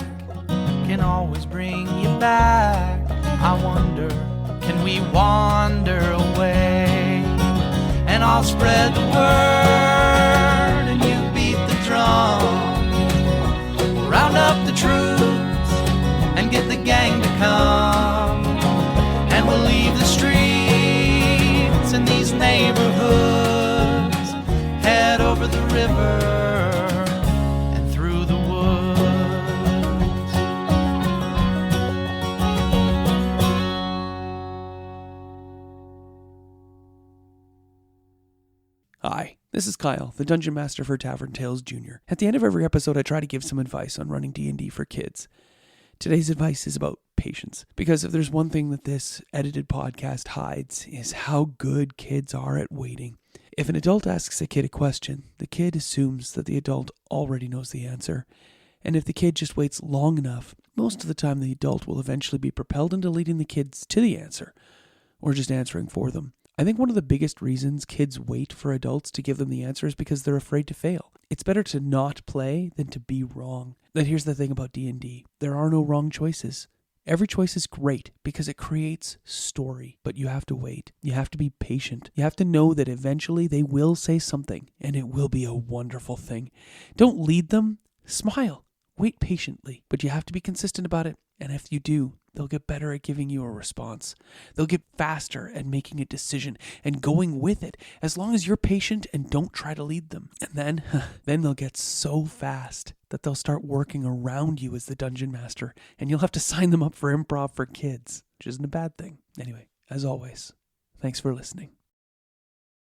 can always bring you back. I wonder, can we wander away? And I'll spread the word and you beat the drum. We'll round up the troops and get the gang to come, and we'll leave the streets in these neighborhoods, head over the river and through the woods. Hi, this is Kyle, the Dungeon Master for Tavern Tales Junior. At the end of every episode, I try to give some advice on running D&D for kids. Today's advice is about patience, because if there's one thing that this edited podcast hides is how good kids are at waiting. If an adult asks a kid a question, the kid assumes that the adult already knows the answer. And if the kid just waits long enough, most of the time the adult will eventually be propelled into leading the kids to the answer, or just answering for them. I think one of the biggest reasons kids wait for adults to give them the answer is because they're afraid to fail. It's better to not play than to be wrong. And here's the thing about D&D. There are no wrong choices. Every choice is great because it creates story, but you have to wait. You have to be patient. You have to know that eventually they will say something, and it will be a wonderful thing. Don't lead them. Smile. Wait patiently, but you have to be consistent about it. And if you do, they'll get better at giving you a response. They'll get faster at making a decision and going with it, as long as you're patient and don't try to lead them. And then they'll get so fast that they'll start working around you as the dungeon master, and you'll have to sign them up for improv for kids, which isn't a bad thing. Anyway, as always, thanks for listening.